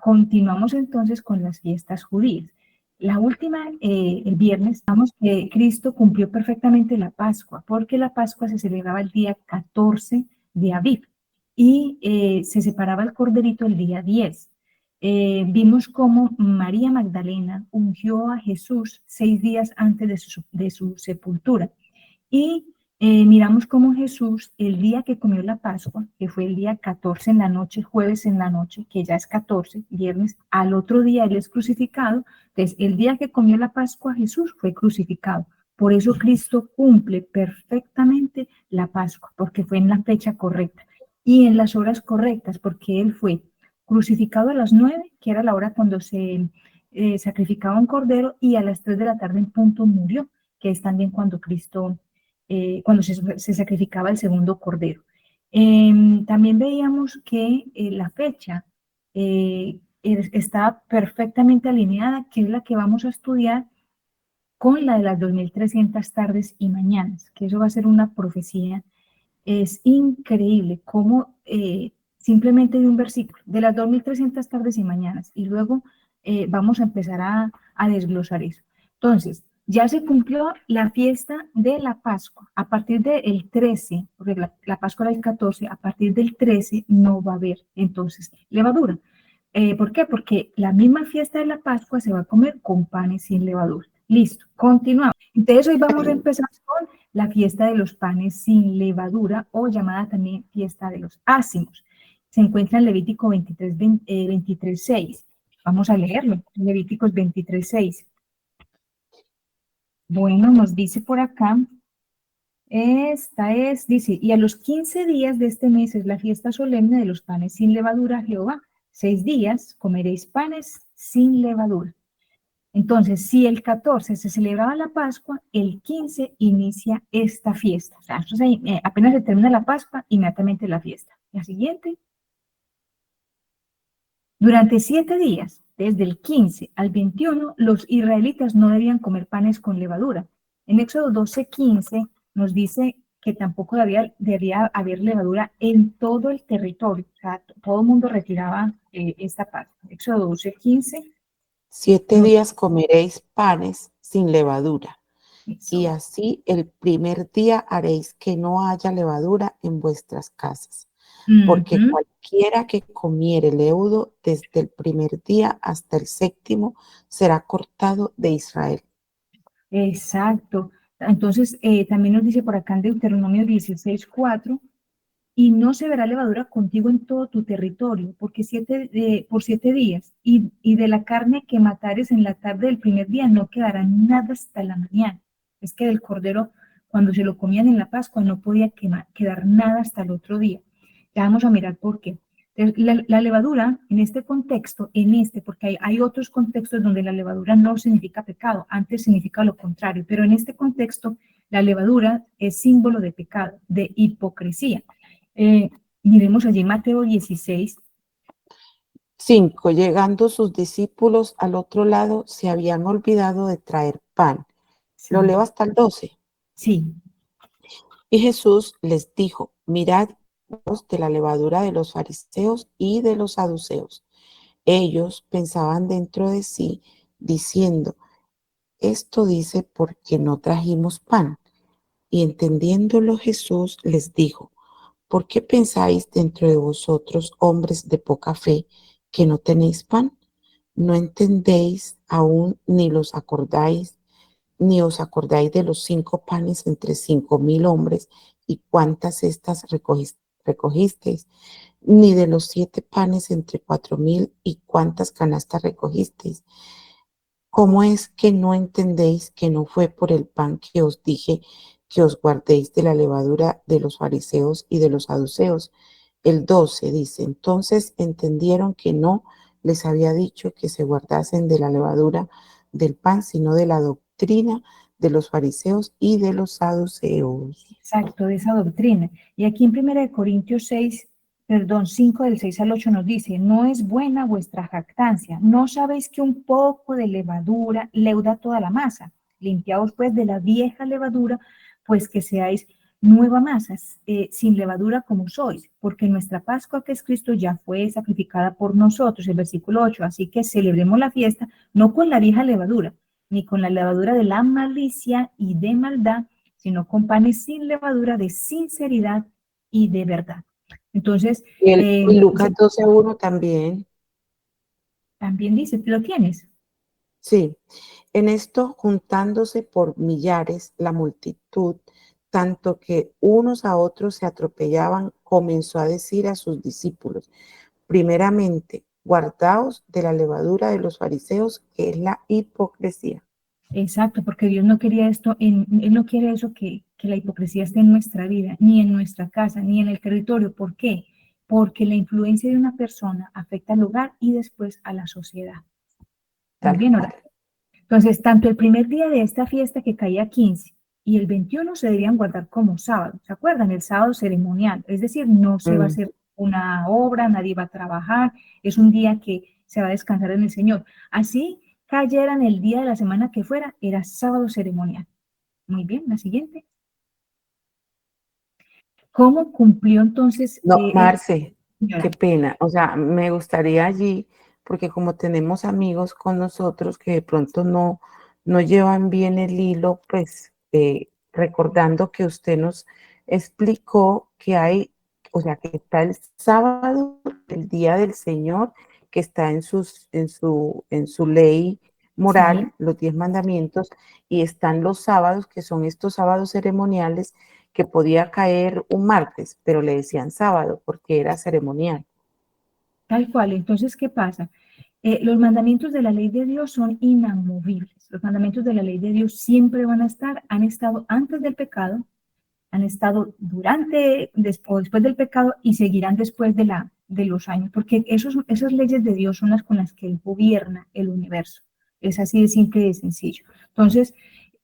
continuamos entonces con las fiestas judías. La última, el viernes, vamos que Cristo cumplió perfectamente la Pascua, porque la Pascua se celebraba el día 14 de Aviv y se separaba el corderito el día 10. Vimos cómo María Magdalena ungió a Jesús 6 días antes de su sepultura. Y miramos cómo Jesús, el día que comió la Pascua, que fue el día 14 en la noche, jueves en la noche, que ya es 14, viernes, al otro día Él es crucificado. Entonces, el día que comió la Pascua, Jesús fue crucificado. Por eso Cristo cumple perfectamente la Pascua, porque fue en la fecha correcta y en las horas correctas, porque Él fue crucificado a las 9, que era la hora cuando se sacrificaba un cordero, y a las 3 de la tarde en punto murió, que es también cuando Cristo cuando se sacrificaba el segundo cordero. También veíamos que la fecha está perfectamente alineada, que es la que vamos a estudiar con la de las 2300 tardes y mañanas, que eso va a ser una profecía. Es increíble cómo simplemente de un versículo, de las 2300 tardes y mañanas, y luego vamos a empezar a desglosar eso. Entonces, ya se cumplió la fiesta de la Pascua. A partir del 13, porque la Pascua era el 14, a partir del 13 no va a haber entonces levadura. ¿Por qué? Porque la misma fiesta de la Pascua se va a comer con panes sin levadura. Listo, continuamos. Entonces hoy vamos a empezar con la fiesta de los panes sin levadura, o llamada también fiesta de los ácimos. Se encuentra en Levítico 23:6. Vamos a leerlo, Levíticos 23:6. Bueno, nos dice por acá, dice, y a los 15 días de este mes es la fiesta solemne de los panes sin levadura a Jehová. 6 días comeréis panes sin levadura. Entonces, si el 14 se celebraba la Pascua, el 15 inicia esta fiesta. O sea, apenas se termina la Pascua, inmediatamente la fiesta. La siguiente. Durante 7 días, desde el 15 al 21, los israelitas no debían comer panes con levadura. En Éxodo 12:15 nos dice que tampoco debía haber levadura en todo el territorio. O sea, todo el mundo retiraba esta parte. Éxodo 12:15. 7 días comeréis panes sin levadura, Eso. y así el primer día haréis que no haya levadura en vuestras casas, porque cualquiera que comiere leudo desde el primer día hasta el 7º será cortado de Israel. Exacto. Entonces, también nos dice por acá en Deuteronomio 16:4, y no se verá levadura contigo en todo tu territorio, porque por 7 días, y de la carne que matares en la tarde del primer día no quedará nada hasta la mañana. Es que del cordero, cuando se lo comían en la Pascua, no podía quedar nada hasta el otro día. Ya vamos a mirar por qué. La levadura, en este contexto, porque hay otros contextos donde la levadura no significa pecado, antes significa lo contrario, pero en este contexto, la levadura es símbolo de pecado, de hipocresía. Miremos allí Mateo 16. 5. Llegando sus discípulos al otro lado, se habían olvidado de traer pan. Sí. Lo leo hasta el 12. Sí. Y Jesús les dijo, mirad de la levadura de los fariseos y de los saduceos. Ellos pensaban dentro de sí, diciendo, esto dice porque no trajimos pan. Y entendiéndolo Jesús les dijo, ¿por qué pensáis dentro de vosotros, hombres de poca fe, que no tenéis pan? ¿No entendéis aún ni os acordáis de los 5 panes entre 5,000 hombres y cuántas cestas recogisteis? Ni de los 7 panes entre 4,000 y cuántas canastas recogisteis. ¿Cómo es que no entendéis que no fue por el pan que os dije que os guardéis de la levadura de los fariseos y de los saduceos? El 12 dice, entonces entendieron que no les había dicho que se guardasen de la levadura del pan, sino de la doctrina de los fariseos y de los saduceos. Exacto, de esa doctrina. Y aquí en 1 Corintios 5 del 6 al 8 nos dice, no es buena vuestra jactancia, no sabéis que un poco de levadura leuda toda la masa. Limpiaos pues de la vieja levadura, pues que seáis nueva masa, sin levadura como sois, porque nuestra Pascua, que es Cristo, ya fue sacrificada por nosotros, el versículo 8, así que celebremos la fiesta, no con la vieja levadura, ni con la levadura de la malicia y de maldad, sino con panes sin levadura de sinceridad y de verdad. Entonces, Y Lucas 12:1 también. también dice, ¿lo tienes? Sí, en esto juntándose por millares la multitud, tanto que unos a otros se atropellaban, comenzó a decir a sus discípulos, primeramente, guardaos de la levadura de los fariseos, que es la hipocresía. Exacto, porque Dios no quería esto, Él no quiere eso que la hipocresía esté en nuestra vida, ni en nuestra casa, ni en el territorio. ¿Por qué? Porque la influencia de una persona afecta al hogar y después a la sociedad. Muy Tal bien, cual. ahora. Entonces, tanto el primer día de esta fiesta que caía 15 y el 21 se debían guardar como sábado. ¿Se acuerdan? El sábado ceremonial. Es decir, no se va a Mm. hacer una obra, nadie va a trabajar. Es un día que se va a descansar en el Señor. Así cayeran el día de la semana que fuera, era sábado ceremonial. Muy bien, la siguiente. ¿Cómo cumplió entonces No, Marce, qué señora? pena. O sea, me gustaría allí, porque como tenemos amigos con nosotros que de pronto no llevan bien el hilo, pues recordando que usted nos explicó que hay, o sea, que está el sábado, el día del Señor, que está en su ley Sí, moral, los 10 mandamientos, y están los sábados, que son estos sábados ceremoniales que podía caer un martes, pero le decían sábado porque era ceremonial. tal cual. Entonces, ¿qué pasa? Los mandamientos de la ley de Dios son inamovibles. Los mandamientos de la ley de Dios siempre van a estar, han estado antes del pecado, han estado durante, después del pecado y seguirán después de los años, porque esas leyes de Dios son las con las que Él gobierna el universo. Es así de simple y de sencillo. Entonces,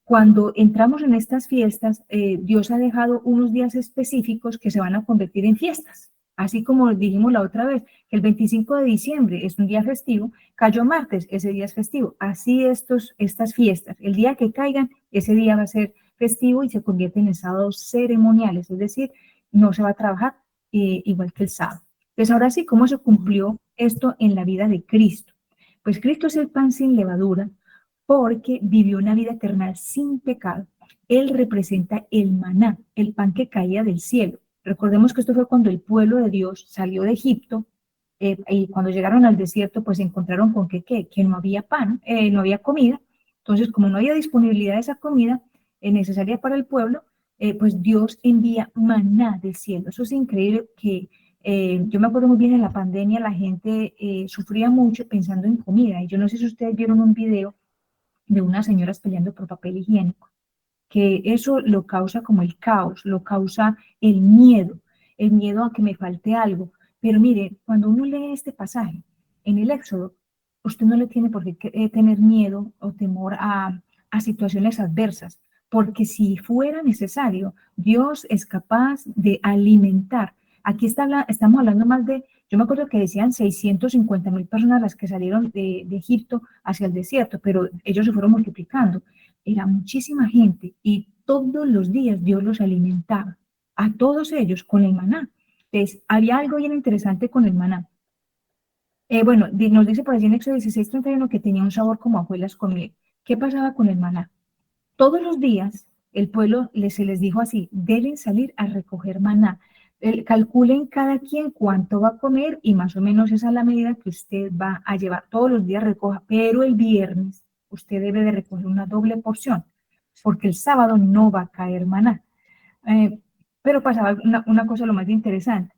cuando entramos en estas fiestas, Dios ha dejado unos días específicos que se van a convertir en fiestas. Así como dijimos la otra vez, que el 25 de diciembre es un día festivo, cayó martes, ese día es festivo. Así estas fiestas, el día que caigan, ese día va a ser festivo y se convierten en sábados ceremoniales, es decir, no se va a trabajar igual que el sábado. Entonces, ahora sí, ¿cómo se cumplió esto en la vida de Cristo? Pues Cristo es el pan sin levadura, porque vivió una vida eterna sin pecado. Él representa el maná, el pan que caía del cielo. Recordemos que esto fue cuando el pueblo de Dios salió de Egipto y cuando llegaron al desierto, pues se encontraron con que no había pan, no había comida. Entonces, como no había disponibilidad de esa comida necesaria para el pueblo, pues Dios envía maná del cielo. Eso es increíble que yo me acuerdo muy bien en la pandemia, la gente sufría mucho pensando en comida. Y yo no sé si ustedes vieron un video de unas señoras peleando por papel higiénico, que eso lo causa como el caos, lo causa el miedo a que me falte algo. Pero mire, cuando uno lee este pasaje en el Éxodo, usted no le tiene por qué tener miedo o temor a situaciones adversas, porque si fuera necesario, Dios es capaz de alimentar. Aquí estamos hablando más de, yo me acuerdo que decían 650.000 personas las que salieron de Egipto hacia el desierto, pero ellos se fueron multiplicando. Era muchísima gente y todos los días Dios los alimentaba, a todos ellos con el maná. Entonces, había algo bien interesante con el maná. Bueno, nos dice por allí en Éxodo 16:31 que tenía un sabor como hojuelas con miel. ¿Qué pasaba con el maná? Todos los días el pueblo se les dijo así, deben salir a recoger maná. Calculen cada quien cuánto va a comer y más o menos esa es la medida que usted va a llevar. Todos los días recoja, pero el viernes usted debe de recoger una doble porción, porque el sábado no va a caer maná. Eh, pero pasaba una cosa lo más interesante,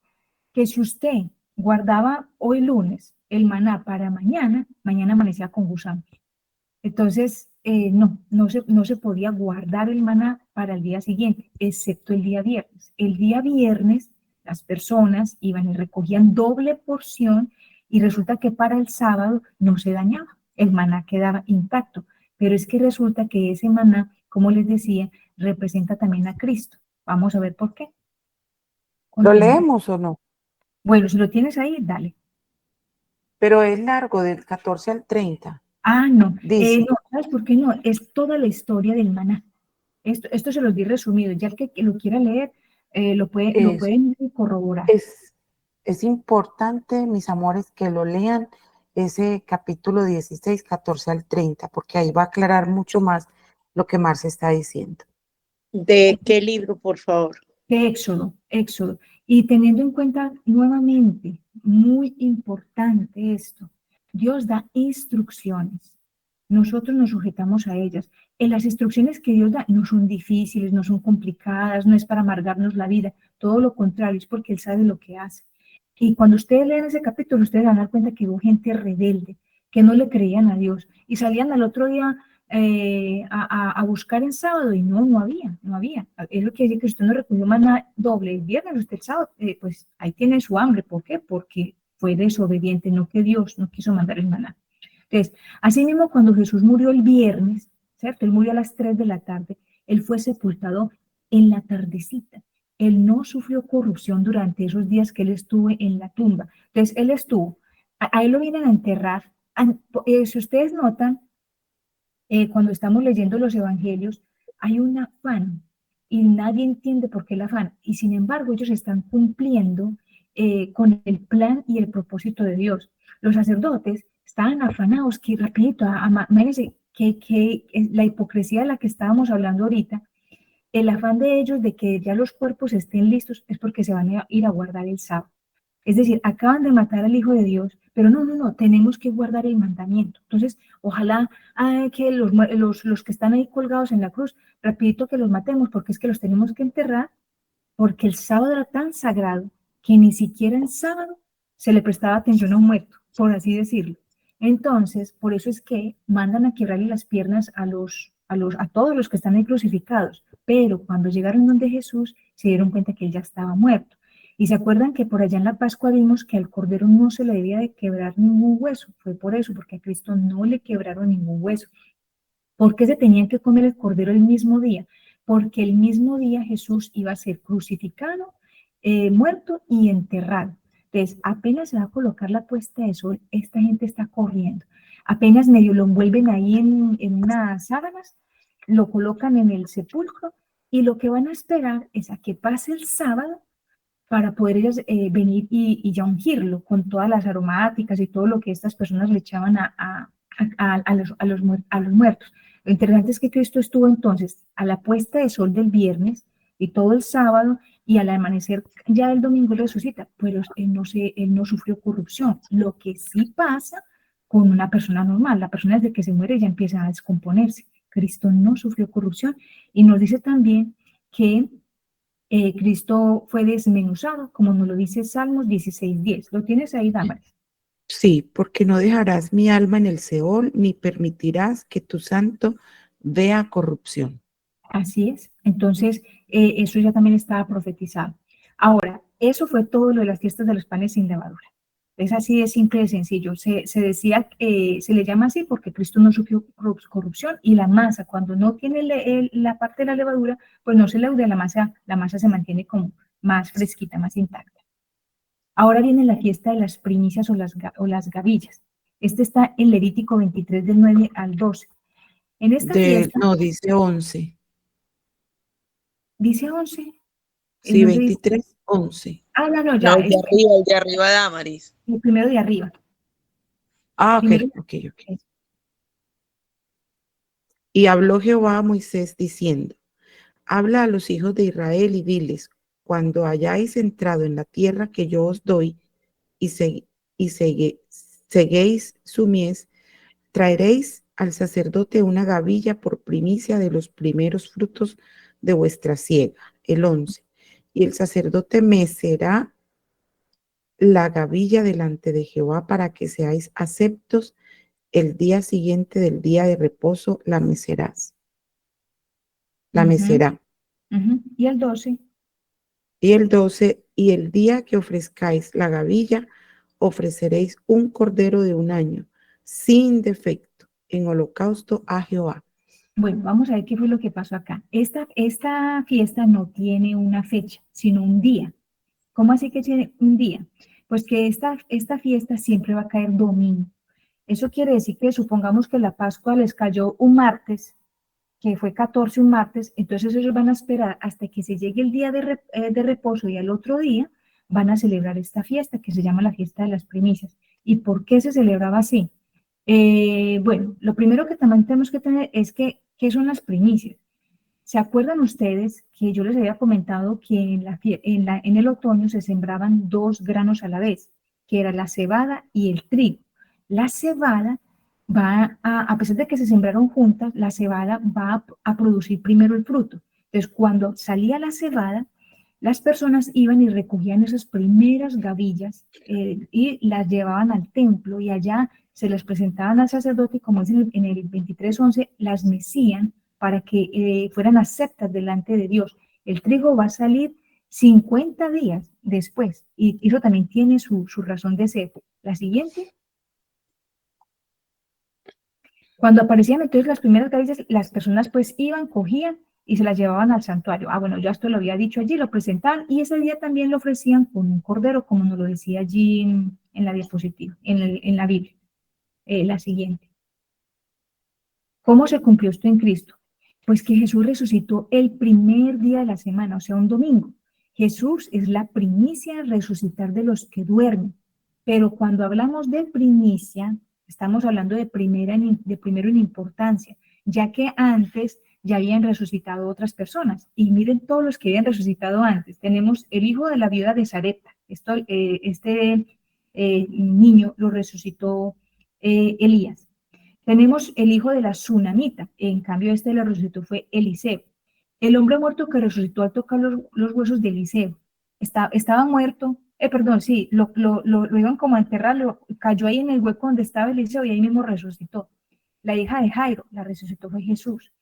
que si usted guardaba hoy lunes el maná para mañana, mañana amanecía con gusano. Entonces, no se podía guardar el maná para el día siguiente, excepto el día viernes. El día viernes, las personas iban y recogían doble porción y resulta que para el sábado no se dañaba, el maná quedaba intacto. Pero es que resulta que ese maná, como les decía, representa también a Cristo. Vamos a ver por qué. ¿Lo Continúo. leemos o no? Bueno, si lo tienes ahí, dale. Pero es largo, del 14 al 30. Ah, no, Dice, no, ¿sabes por qué no? Es toda la historia del maná. Esto se los di resumido, ya el que lo quiera leer, lo Es, pueden corroborar. es importante, mis amores, que lo lean ese capítulo 16, 14 al 30, porque ahí va a aclarar mucho más lo que Marce está diciendo. ¿De qué libro, por favor? De Éxodo. Y teniendo en cuenta nuevamente, muy importante esto, Dios da instrucciones. Nosotros nos sujetamos a ellas. En las instrucciones que Dios da no son difíciles, no son complicadas, no es para amargarnos la vida, todo lo contrario, es porque Él sabe lo que hace. Y cuando ustedes leen ese capítulo, ustedes van a dar cuenta que hubo gente rebelde, que no le creían a Dios y salían al otro día a buscar en sábado y no había. Es lo que dice que usted no recogió maná doble el viernes, usted el sábado, pues ahí tiene su hambre. ¿Por qué? Porque fue desobediente, no que Dios no quiso mandar el maná. Entonces, así mismo cuando Jesús murió el viernes, ¿cierto? Él murió a las 3 de la tarde, él fue sepultado en la tardecita. Él no sufrió corrupción durante esos días que él estuvo en la tumba. Entonces, él estuvo, a él lo vienen a enterrar. Si ustedes notan, cuando estamos leyendo los evangelios, hay un afán y nadie entiende por qué el afán. Y sin embargo, ellos están cumpliendo con el plan y el propósito de Dios. Los sacerdotes estaban afanados, que rapidito, imagínense que la hipocresía de la que estábamos hablando ahorita, el afán de ellos de que ya los cuerpos estén listos es porque se van a ir a guardar el sábado. Es decir, acaban de matar al Hijo de Dios, pero no, tenemos que guardar el mandamiento. Entonces, ojalá que los que están ahí colgados en la cruz, rapidito que los matemos, porque es que los tenemos que enterrar, porque el sábado era tan sagrado que ni siquiera en sábado se le prestaba atención a un muerto, por así decirlo. Entonces, por eso es que mandan a quebrarle las piernas a todos los que están ahí crucificados, pero cuando llegaron donde Jesús, se dieron cuenta que él ya estaba muerto. Y se acuerdan que por allá en la Pascua vimos que al Cordero no se le debía de quebrar ningún hueso. Fue por eso, porque a Cristo no le quebraron ningún hueso. ¿Por qué se tenían que comer el Cordero el mismo día? Porque el mismo día Jesús iba a ser crucificado, muerto y enterrado. Entonces, apenas se va a colocar la puesta de sol, esta gente está corriendo. Apenas medio lo envuelven ahí en unas sábanas, lo colocan en el sepulcro y lo que van a esperar es a que pase el sábado para poder ellas venir y ya ungirlo con todas las aromáticas y todo lo que estas personas le echaban a los muertos. Lo interesante es que Cristo estuvo entonces a la puesta de sol del viernes y todo el sábado y al amanecer ya el domingo resucita, pero él no sufrió corrupción. Lo que sí pasa con una persona normal, la persona desde que se muere ya empieza a descomponerse. Cristo no sufrió corrupción y nos dice también que Cristo fue desmenuzado, como nos lo dice Salmos 16:10. ¿Lo tienes ahí, Damaris? Sí, porque no dejarás mi alma en el Seol, ni permitirás que tu santo vea corrupción. Así es. Entonces, eso ya también estaba profetizado. Ahora, eso fue todo lo de las fiestas de los panes sin levadura. Es así de simple y de sencillo. Se decía, se le llama así porque Cristo no sufrió corrupción y la masa, cuando no tiene la parte de la levadura, pues no se leuda la masa se mantiene como más fresquita, más intacta. Ahora viene la fiesta de las primicias o las gavillas. Este está en Levítico 23 del 9 al 12. En esta fiesta, No, dice 11. dice 11, el Sí, 11 dice, 23, 11. no, No, ya, es el de arriba, Damaris. el primero de arriba. Ah, ok, Primero, ok. Y habló Jehová a Moisés diciendo, habla a los hijos de Israel y diles, cuando hayáis entrado en la tierra que yo os doy y, seguéis su mies, traeréis al sacerdote una gavilla por primicia de los primeros frutos de vuestra siega, el 11. Y el sacerdote mecerá la gavilla delante de Jehová para que seáis aceptos. El día siguiente del día de reposo la mecerás. La mecerá. Y el 12, Y el 12, y el día que ofrezcáis la gavilla, ofreceréis un cordero de un año, sin defecto, en holocausto a Jehová. bueno, vamos a ver qué fue lo que pasó acá. Esta fiesta no tiene una fecha, sino un día. ¿Cómo así que tiene un día? Pues que esta fiesta siempre va a caer domingo. Eso quiere decir que supongamos que la Pascua les cayó un martes, que fue 14 un martes, entonces ellos van a esperar hasta que se llegue el día de reposo y al otro día van a celebrar esta fiesta que se llama la fiesta de las primicias. ¿Y por qué se celebraba así? Bueno, lo primero que también tenemos que tener es que, ¿qué son las primicias? ¿Se acuerdan ustedes que yo les había comentado que en el otoño se sembraban dos granos a la vez, que era la cebada y el trigo? La cebada a pesar de que se sembraron juntas, la cebada va a producir primero el fruto. Entonces, cuando salía la cebada, las personas iban y recogían esas primeras gavillas y las llevaban al templo y allá se las presentaban al sacerdote y como es en el 23:11, las mecían para que fueran aceptas delante de Dios. El trigo va a salir 50 días después y eso también tiene su razón de ser. La siguiente. Cuando aparecían entonces las primeras gavillas, las personas pues iban, cogían y se las llevaban al santuario. Ah, bueno, ya esto lo había dicho allí, lo presentaban y ese día también lo ofrecían con un cordero, como nos lo decía allí en la diapositiva, en la Biblia. La siguiente. ¿Cómo se cumplió esto en Cristo? Pues que Jesús resucitó el primer día de la semana, o sea, un domingo. Jesús es la primicia al resucitar de los que duermen. Pero cuando hablamos de primicia, estamos hablando de primero en importancia, ya que antes ya habían resucitado otras personas. Y miren todos los que habían resucitado antes. Tenemos el hijo de la viuda de Sarepta. Este niño lo resucitó Elías. Tenemos el hijo de la Tsunamita, en cambio este lo resucitó fue Eliseo. El hombre muerto que resucitó al tocar los huesos de Eliseo. Estaba muerto, perdón, sí, lo iban como a enterrar, cayó ahí en el hueco donde estaba Eliseo y ahí mismo resucitó. La hija de Jairo, la resucitó fue Jesús.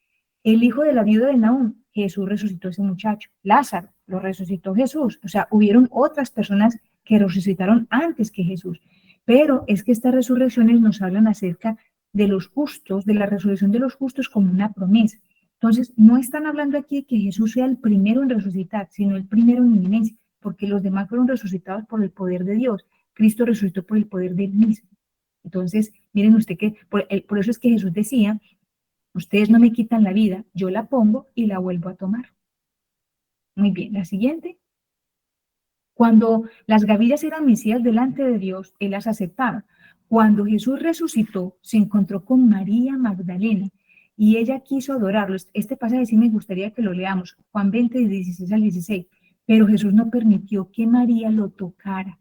El hijo de la viuda de Naúm, Jesús resucitó a ese muchacho. Lázaro, lo resucitó Jesús. O sea, hubieron otras personas que resucitaron antes que Jesús. Pero es que estas resurrecciones nos hablan acerca de los justos, de la resurrección de los justos como una promesa. Entonces, no están hablando aquí de que Jesús sea el primero en resucitar, sino el primero en inminencia, porque los demás fueron resucitados por el poder de Dios. Cristo resucitó por el poder del mismo. Entonces, miren usted que por eso es que Jesús decía, ustedes no me quitan la vida, yo la pongo y la vuelvo a tomar. Muy bien, la siguiente. Cuando las gavillas eran mecidas delante de Dios, Él las aceptaba. Cuando Jesús resucitó, se encontró con María Magdalena y ella quiso adorarlo. Este pasaje sí me gustaría que lo leamos, Juan 20, 16 al 16. Pero Jesús no permitió que María lo tocara.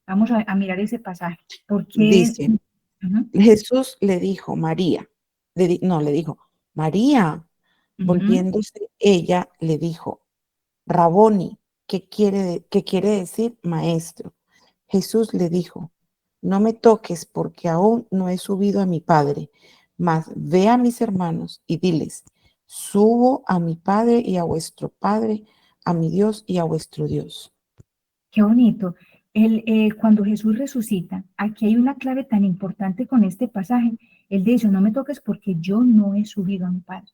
Vamos a mirar ese pasaje. Porque Dice, Jesús le dijo, María, le dijo, María, volviéndose ella, le dijo, Raboni, qué quiere decir maestro. Jesús le dijo, no me toques porque aún no he subido a mi Padre, mas ve a mis hermanos y diles, subo a mi Padre y a vuestro Padre, a mi Dios y a vuestro Dios. Qué bonito. Cuando Jesús resucita, aquí hay una clave tan importante con este pasaje. Él dice, no me toques porque yo no he subido a mi Padre.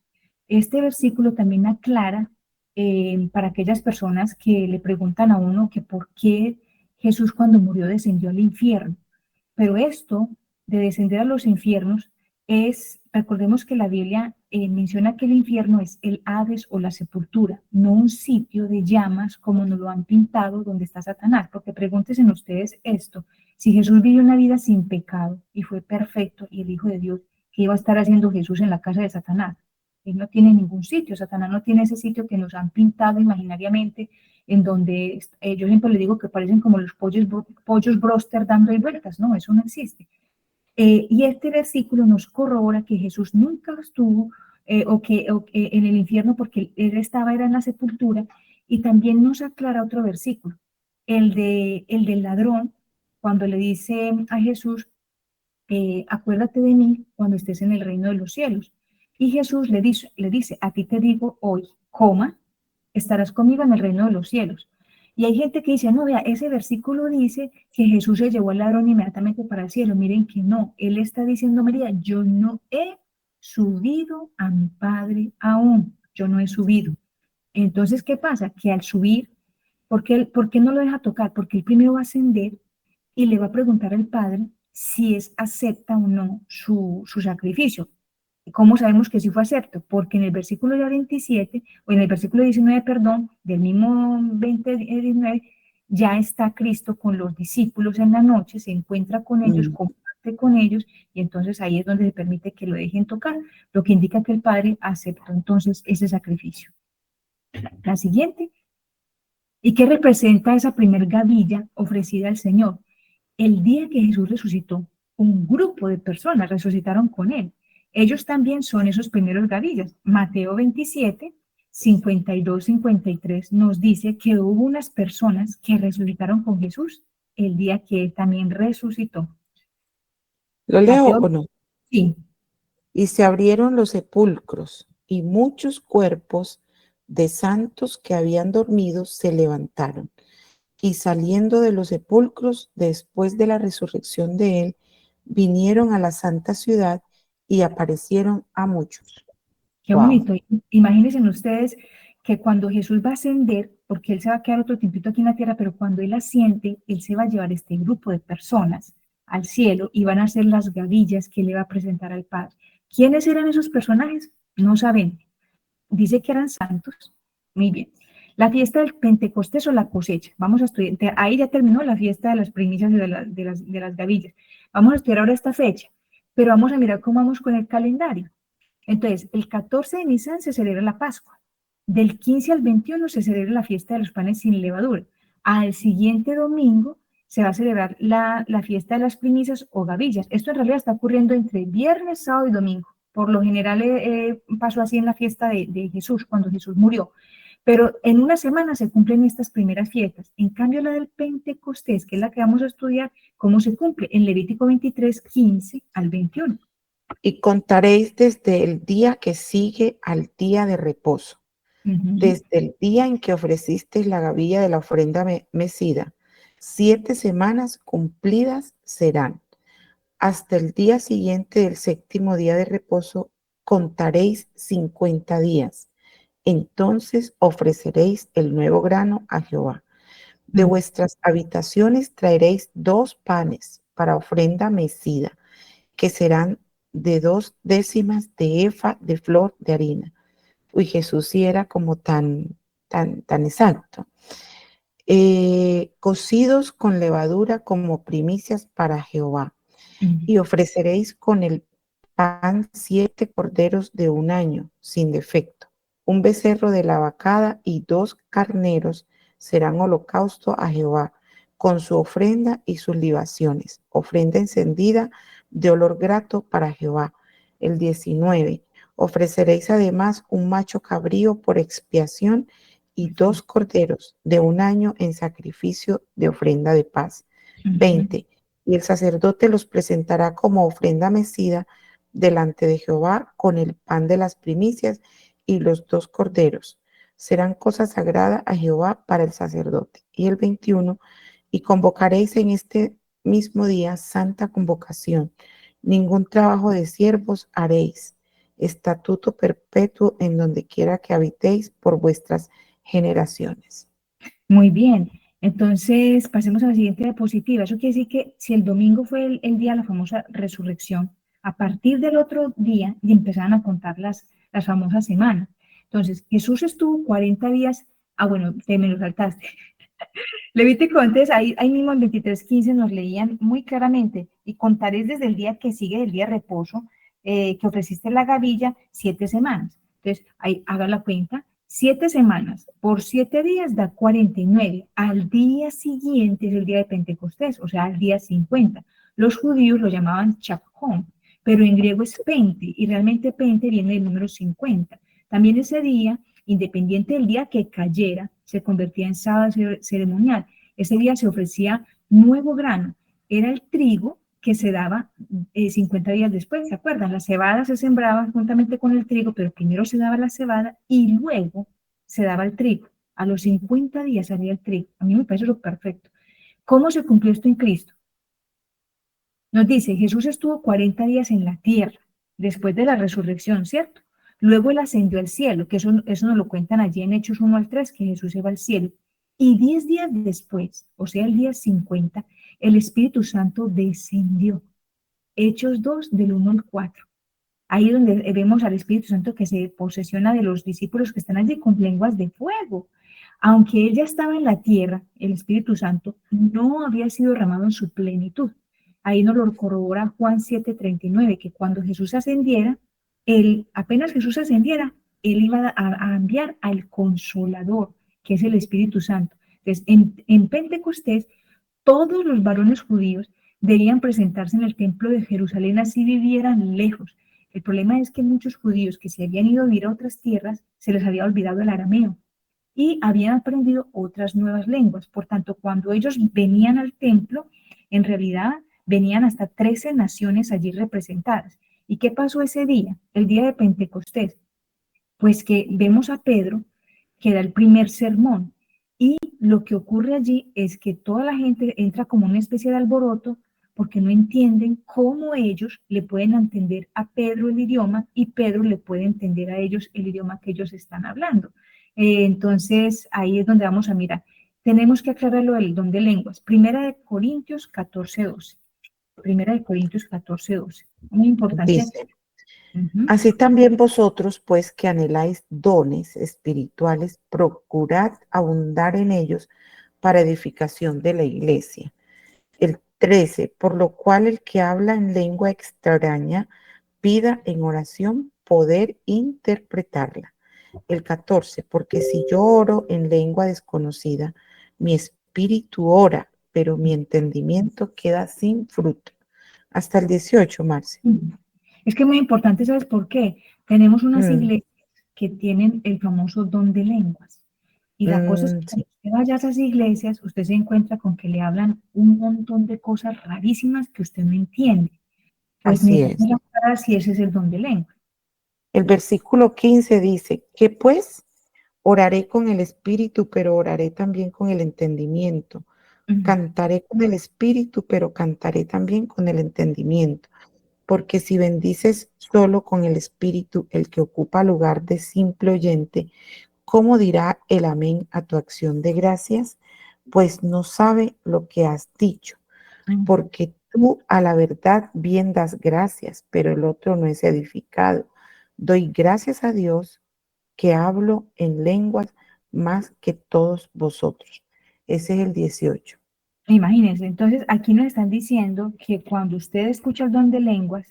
Este versículo también aclara para aquellas personas que le preguntan a uno que por qué Jesús cuando murió descendió al infierno. Pero esto de descender a los infiernos recordemos que la Biblia menciona que el infierno es el Hades o la sepultura, no un sitio de llamas como nos lo han pintado donde está Satanás, porque pregúntense ustedes esto, si Jesús vivió una vida sin pecado y fue perfecto y el Hijo de Dios, ¿qué iba a estar haciendo Jesús en la casa de Satanás? Él no tiene ningún sitio, Satanás no tiene ese sitio que nos han pintado imaginariamente, en donde yo siempre le digo que parecen como los pollos broster dando vueltas, no, eso no existe. Y este versículo nos corrobora que Jesús nunca estuvo en el infierno porque él era en la sepultura, y también nos aclara otro versículo, el del ladrón, cuando le dice a Jesús, acuérdate de mí cuando estés en el reino de los cielos. Y Jesús le dice, a ti te digo hoy, estarás conmigo en el reino de los cielos. Y hay gente que dice, no, vea, ese versículo dice que Jesús se llevó al ladrón inmediatamente para el cielo. Miren que no, él está diciendo, María, yo no he subido a mi Padre aún, yo no he subido. Entonces, ¿qué pasa? Que al subir, ¿por qué no lo deja tocar? Porque él primero va a ascender y le va a preguntar al Padre si acepta o no su sacrificio. ¿Cómo sabemos que sí fue acepto? Porque en el versículo ya 27, o en el versículo 19, perdón, del mismo 19, ya está Cristo con los discípulos en la noche, se encuentra con ellos, comparte con ellos, y entonces ahí es donde se permite que lo dejen tocar, lo que indica que el Padre aceptó entonces ese sacrificio. La siguiente. ¿Y qué representa esa primer gavilla ofrecida al Señor? El día que Jesús resucitó, un grupo de personas resucitaron con él. Ellos también son esos primeros gavillas. Mateo 27, 52, 53 nos dice que hubo unas personas que resucitaron con Jesús el día que él también resucitó. ¿Lo leo Mateo, o no? sí. Y se abrieron los sepulcros, y muchos cuerpos de santos que habían dormido se levantaron. Y saliendo de los sepulcros, después de la resurrección de él, vinieron a la santa ciudad y aparecieron a muchos. Qué Wow. bonito. Imagínense ustedes que cuando Jesús va a ascender, porque él se va a quedar otro tiempito aquí en la tierra, pero cuando él asciende, él se va a llevar este grupo de personas al cielo y van a ser las gavillas que le va a presentar al Padre. ¿Quiénes eran esos personajes? No saben. Dice que eran santos. Muy bien. La fiesta del Pentecostés o la cosecha. Vamos a estudiar. Ahí ya terminó la fiesta de las primicias y de las gavillas. Vamos a estudiar ahora esta fecha, pero vamos a mirar cómo vamos con el calendario. Entonces, el 14 de Nisan se celebra la Pascua. Del 15 al 21 se celebra la fiesta de los panes sin levadura. Al siguiente domingo se va a celebrar la fiesta de las primicias o gavillas. Esto en realidad está ocurriendo entre viernes, sábado y domingo. Por lo general pasó así en la fiesta de Jesús, cuando Jesús murió. Pero en una semana se cumplen estas primeras fiestas. En cambio, la del Pentecostés, que es la que vamos a estudiar, ¿cómo se cumple? En Levítico 23, 15 al 21. Y contaréis desde el día que sigue al día de reposo, desde el día en que ofrecisteis la gavilla de la ofrenda mecida. 7 semanas cumplidas serán. Hasta el día siguiente del séptimo día de reposo contaréis 50 días. Entonces ofreceréis el nuevo grano a Jehová. De vuestras habitaciones traeréis 2 panes para ofrenda mecida, que serán de 2 décimas de efa de flor de harina. Uy, Jesús sí era como tan exacto. Cocidos con levadura como primicias para Jehová. Y ofreceréis con el pan 7 corderos de un año, sin defecto. Un becerro de la vacada y 2 carneros serán holocausto a Jehová, con su ofrenda y sus libaciones. Ofrenda encendida de olor grato para Jehová. El 19. Ofreceréis además un macho cabrío por expiación y 2 corderos de un año en sacrificio de ofrenda de paz. 20. Y el sacerdote los presentará como ofrenda mecida delante de Jehová con el pan de las primicias y los 2 corderos. Serán cosa sagrada a Jehová para el sacerdote. Y el 21, y convocaréis en este mismo día santa convocación. Ningún trabajo de siervos haréis. Estatuto perpetuo en donde quiera que habitéis por vuestras generaciones. Muy bien. Entonces, pasemos a la siguiente diapositiva. Eso quiere decir que si el domingo fue el día de la famosa resurrección, a partir del otro día y empezaron a contar las famosas semanas. Entonces, Jesús estuvo 40 días. Ah, bueno, te me lo saltaste. Levítico, antes, ahí mismo en 23:15 nos leían muy claramente, y contaréis desde el día que sigue del día de reposo, que ofreciste la gavilla, 7 semanas. Entonces, ahí haga la cuenta, 7 semanas por 7 días da 49. Al día siguiente es el día de Pentecostés, o sea, al día 50. Los judíos lo llamaban Chapjón, pero en griego es Pente, y realmente Pente viene del número 50. También ese día, independiente del día que cayera, se convertía en sábado ceremonial. Ese día se ofrecía nuevo grano. Era el trigo que se daba 50 días después, ¿se acuerdan? La cebada se sembraba juntamente con el trigo, pero primero se daba la cebada y luego se daba el trigo. A los 50 días salía el trigo. A mí me parece lo perfecto. ¿Cómo se cumplió esto en Cristo? Nos dice, Jesús estuvo 40 días en la tierra después de la resurrección, ¿cierto? Luego él ascendió al cielo, que eso nos lo cuentan allí en Hechos 1 al 3, que Jesús se va al cielo. Y 10 días después, o sea, el día 50, el Espíritu Santo descendió. Hechos 2, del 1 al 4. Ahí es donde vemos al Espíritu Santo que se posesiona de los discípulos que están allí con lenguas de fuego. Aunque él ya estaba en la tierra, el Espíritu Santo no había sido derramado en su plenitud. Ahí nos lo corrobora Juan 7:39, que cuando Jesús ascendiera, apenas Jesús ascendiera, él iba a enviar al Consolador, que es el Espíritu Santo. Entonces, en Pentecostés, todos los varones judíos debían presentarse en el templo de Jerusalén, así vivieran lejos. El problema es que muchos judíos que se habían ido a vivir a otras tierras, se les había olvidado el arameo y habían aprendido otras nuevas lenguas. Por tanto, cuando ellos venían al templo, en realidad venían hasta 13 naciones allí representadas. ¿Y qué pasó ese día, el día de Pentecostés? Pues que vemos a Pedro que da el primer sermón y lo que ocurre allí es que toda la gente entra como una especie de alboroto porque no entienden cómo ellos le pueden entender a Pedro el idioma y Pedro le puede entender a ellos el idioma que ellos están hablando. Entonces, ahí es donde vamos a mirar. Tenemos que aclarar lo del don de lenguas. Primera de Corintios 14:12. Primera de Corintios 14:12. Muy importante. Dice, así también vosotros, pues que anheláis dones espirituales, procurad abundar en ellos para edificación de la iglesia. El 13, por lo cual el que habla en lengua extraña pida en oración poder interpretarla. El 14, porque si yo oro en lengua desconocida, mi espíritu ora, pero mi entendimiento queda sin fruto. Hasta el 18, Marce. Es que es muy importante, ¿sabes por qué? Tenemos unas iglesias que tienen el famoso don de lenguas. Y la cosa es que cuando usted vaya a esas iglesias, usted se encuentra con que le hablan un montón de cosas rarísimas que usted no entiende. Pues Así es. necesitamos aclarar si ese es el don de lengua. El versículo 15 dice, que pues oraré con el espíritu, pero oraré también con el entendimiento. Cantaré con el espíritu, pero cantaré también con el entendimiento. Porque si bendices solo con el espíritu el que ocupa lugar de simple oyente, ¿cómo dirá el amén a tu acción de gracias? Pues no sabe lo que has dicho, porque tú a la verdad bien das gracias, pero el otro no es edificado. Doy gracias a Dios que hablo en lenguas más que todos vosotros. Ese es el 18. Imagínense, entonces aquí nos están diciendo que cuando usted escucha el don de lenguas,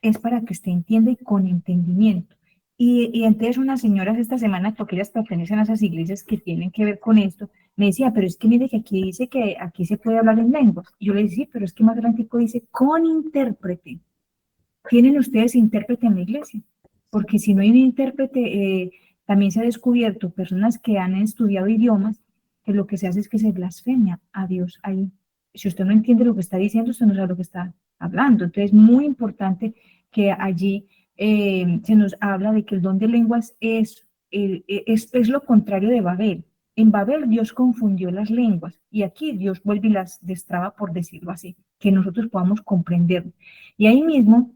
es para que usted entienda y con entendimiento. Y entonces unas señoras esta semana, porque ellas pertenecen a esas iglesias que tienen que ver con esto, me decía, pero es que mire que aquí dice que aquí se puede hablar en lenguas. Y yo le decía, sí, pero es que más adelantico dice con intérprete. ¿Tienen ustedes intérprete en la iglesia? Porque si no hay un intérprete, también se ha descubierto personas que han estudiado idiomas, que lo que se hace es que se blasfemia a Dios ahí. Si usted no entiende lo que está diciendo, usted no sabe lo que está hablando. Entonces, muy importante que allí se nos habla de que el don de lenguas es lo contrario de Babel. En Babel Dios confundió las lenguas y aquí Dios vuelve y las destraba, por decirlo así, que nosotros podamos comprender. Y ahí mismo,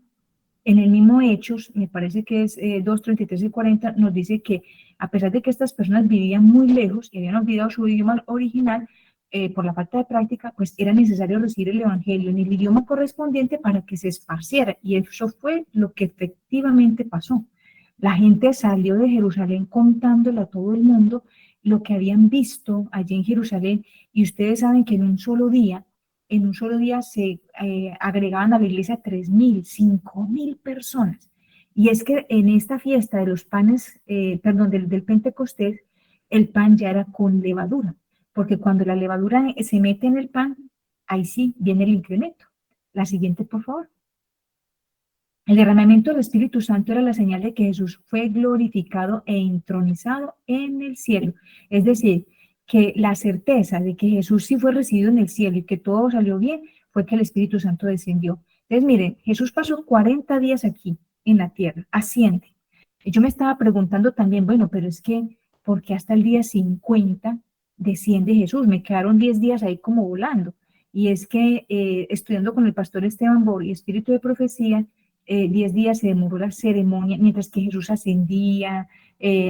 en el mismo Hechos, me parece que es 2, 33 y 40, nos dice que a pesar de que estas personas vivían muy lejos y habían olvidado su idioma original, por la falta de práctica, pues era necesario recibir el Evangelio en el idioma correspondiente para que se esparciera. Y eso fue lo que efectivamente pasó. La gente salió de Jerusalén contándole a todo el mundo lo que habían visto allí en Jerusalén. Y ustedes saben que en un solo día se agregaban a la iglesia 3.000, 5.000 personas. Y es que en esta fiesta de los panes, del Pentecostés, el pan ya era con levadura, porque cuando la levadura se mete en el pan, ahí sí viene el incremento. La siguiente, por favor. El derramamiento del Espíritu Santo era la señal de que Jesús fue glorificado e entronizado en el cielo. Es decir, que la certeza de que Jesús sí fue recibido en el cielo y que todo salió bien fue que el Espíritu Santo descendió. Entonces, miren, Jesús pasó 40 días aquí en la tierra, asciende. Y yo me estaba preguntando también, bueno, pero es que, ¿por qué hasta el día 50 desciende Jesús? Me quedaron 10 días ahí como volando. Y es que estudiando con el pastor Esteban Bori, Espíritu de Profecía, 10 días se demoró la ceremonia, mientras que Jesús ascendía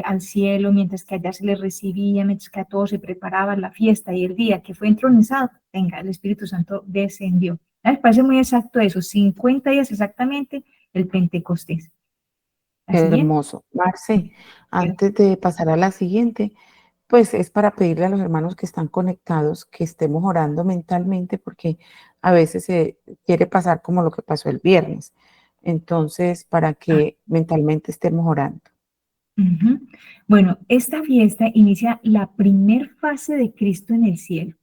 al cielo, mientras que allá se le recibía, mientras que a todos se preparaba la fiesta y el día que fue entronizado, venga, el Espíritu Santo descendió. Me parece muy exacto eso, 50 días exactamente, el Pentecostés. La Qué siguiente. hermoso. Marce, antes de pasar a la siguiente, pues es para pedirle a los hermanos que están conectados que estemos orando mentalmente porque a veces se quiere pasar como lo que pasó el viernes. Entonces, para Ah, que mentalmente estemos orando. ujú. Bueno, esta fiesta inicia la primer fase de Cristo en el cielo,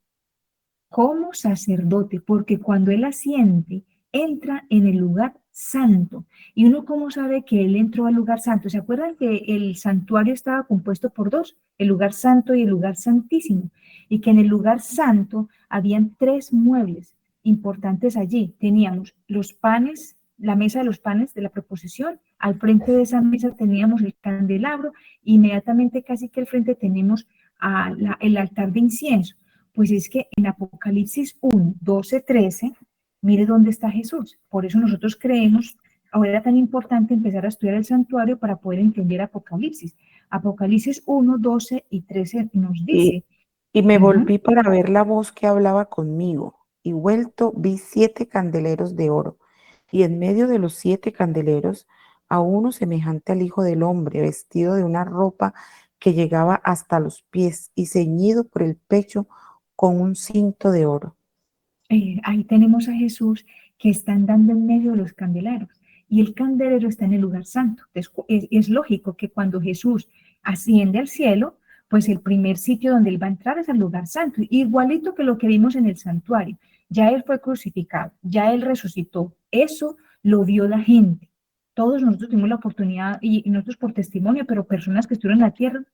como sacerdote, porque cuando Él asciende, entra en el lugar santo. ¿Y uno cómo sabe que Él entró al lugar santo? ¿Se acuerdan que el santuario estaba compuesto por dos, el lugar santo y el lugar santísimo? Y que en el lugar santo habían tres muebles importantes allí. Teníamos los panes, la mesa de los panes de la proposición, al frente de esa mesa teníamos el candelabro, inmediatamente casi que al frente tenemos el altar de incienso. Pues es que en Apocalipsis 1, 12, 13, mire dónde está Jesús. Por eso nosotros creemos, ahora era tan importante empezar a estudiar el santuario para poder entender Apocalipsis. Apocalipsis 1, 12 y 13 nos Y, dice, y me uh-huh, volví para ver la voz que hablaba conmigo, y vuelto vi 7 candeleros de oro, y en medio de los 7 candeleros a uno semejante al Hijo del Hombre, vestido de una ropa que llegaba hasta los pies y ceñido por el pecho con un cinto de oro. ahí tenemos a Jesús que está andando en medio de los candeleros y el candelero está en el lugar santo. Es lógico que cuando Jesús asciende al cielo, pues el primer sitio donde él va a entrar es al lugar santo, igualito que lo que vimos en el santuario. Ya él fue crucificado, ya él resucitó. Eso lo vio la gente. Todos nosotros tuvimos la oportunidad, y nosotros por testimonio, pero personas que estuvieron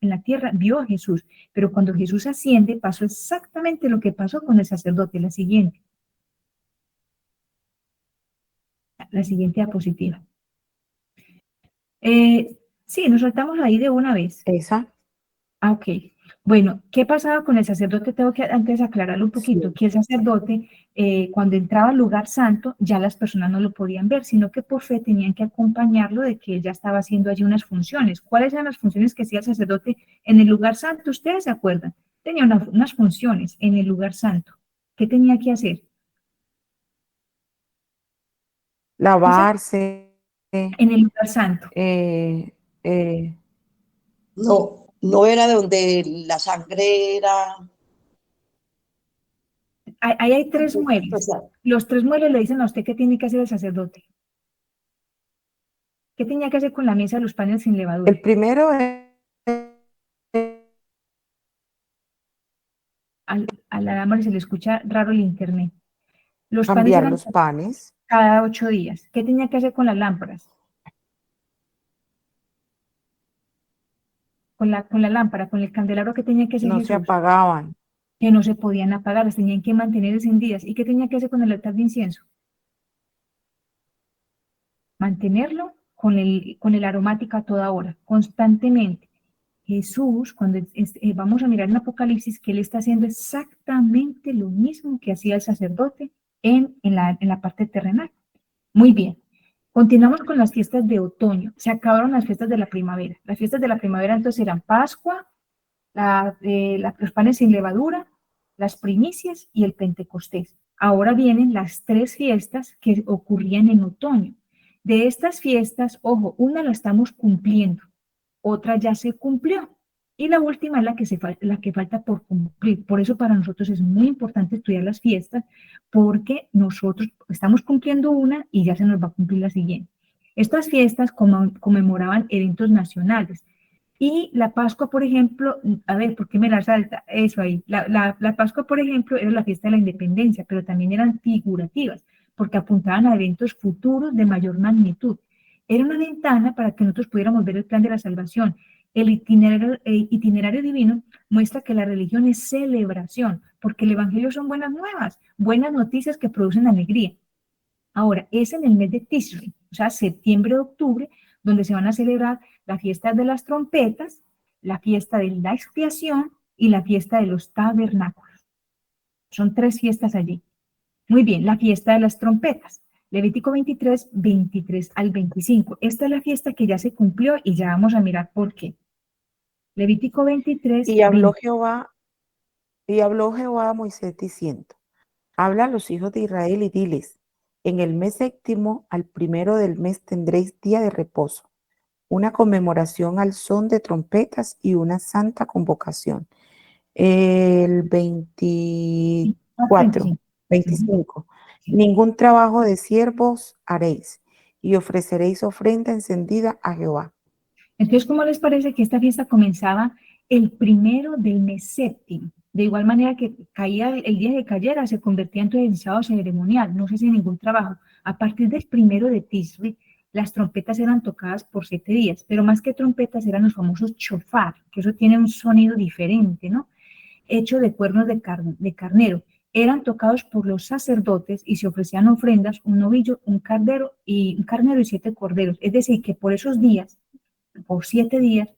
en la tierra vio a Jesús. Pero cuando Jesús asciende, pasó exactamente lo que pasó con el sacerdote, la siguiente diapositiva. Sí, nos saltamos ahí de una vez. Esa, Ah, ok. Bueno, ¿qué pasaba con el sacerdote? Tengo que antes aclararlo un poquito, sí. que el sacerdote, cuando entraba al lugar santo, ya las personas no lo podían ver, sino que por fe tenían que acompañarlo de que él ya estaba haciendo allí unas funciones. ¿Cuáles eran las funciones que hacía el sacerdote en el lugar santo? ¿Ustedes se acuerdan? Tenía unas funciones en el lugar santo. ¿Qué tenía que hacer? ¿Sí? Lavarse, En el lugar santo. eh, eh, No, no era donde la sangre era. Ahí hay tres O muebles. sea, Los tres muebles le dicen a usted qué tiene que hacer el sacerdote. ¿Qué tenía que hacer con la mesa de los panes sin levadura? el primero es A la dama se le escucha raro el internet. Los panes cambiar eran los panes, cada 8 días. ¿Qué tenía que hacer con las lámparas? Con la lámpara, con el candelabro, ¿qué tenía que hacer no se Jesús? apagaban. Que no se podían apagar, las tenían que mantener encendidas. ¿Y qué tenía que hacer con el altar de incienso? Mantenerlo con el aromática a toda hora, constantemente. Jesús, cuando vamos a mirar en Apocalipsis, que él está haciendo exactamente lo mismo que hacía el sacerdote en la parte terrenal. Muy bien. Continuamos con las fiestas de otoño. Se acabaron las fiestas de la primavera. Las fiestas de la primavera entonces eran Pascua, los panes sin levadura, las primicias y el Pentecostés. Ahora vienen las tres fiestas que ocurrían en otoño. De estas fiestas, ojo, una la estamos cumpliendo, otra ya se cumplió y la última es la que falta por cumplir. Por eso para nosotros es muy importante estudiar las fiestas porque nosotros estamos cumpliendo una y ya se nos va a cumplir la siguiente. Estas fiestas conmemoraban eventos nacionales. Y la Pascua, por ejemplo, a ver, ¿por qué me la salta? Eso ahí. La Pascua, por ejemplo, era la fiesta de la independencia, pero también eran figurativas, porque apuntaban a eventos futuros de mayor magnitud. Era una ventana para que nosotros pudiéramos ver el plan de la salvación. El itinerario divino muestra que la religión es celebración, porque el Evangelio son buenas nuevas, buenas noticias que producen alegría. Ahora, es en el mes de Tishrei, o sea, septiembre-octubre, donde se van a celebrar la fiesta de las trompetas, la fiesta de la expiación y la fiesta de los tabernáculos. Son tres fiestas allí. Muy bien, la fiesta de las trompetas. Levítico 23, 23 al 25. Esta es la fiesta que ya se cumplió y ya vamos a mirar por qué. Levítico 23, Y habló 20. Jehová, y habló Jehová a Moisés diciendo, habla a los hijos de Israel y diles, En el mes séptimo, al primero del mes, tendréis día de reposo, una conmemoración al son de trompetas y una santa convocación. El 24, 25. Ujú. 25. Sí. Ningún trabajo de siervos haréis y ofreceréis ofrenda encendida a Jehová. Entonces, ¿cómo les parece que esta fiesta comenzaba el primero del mes séptimo? De igual manera que caía el día que cayera, se convertía entonces en sábado ceremonial, no se hacía ningún trabajo. A partir del primero de Tisri, las trompetas eran tocadas por 7 días, pero más que trompetas eran los famosos chofar, que eso tiene un sonido diferente, ¿no? Hecho de cuernos de carnero. Eran tocados por los sacerdotes y se ofrecían ofrendas, un novillo, un carnero y 7 corderos. Es decir, que por esos días, por 7 días,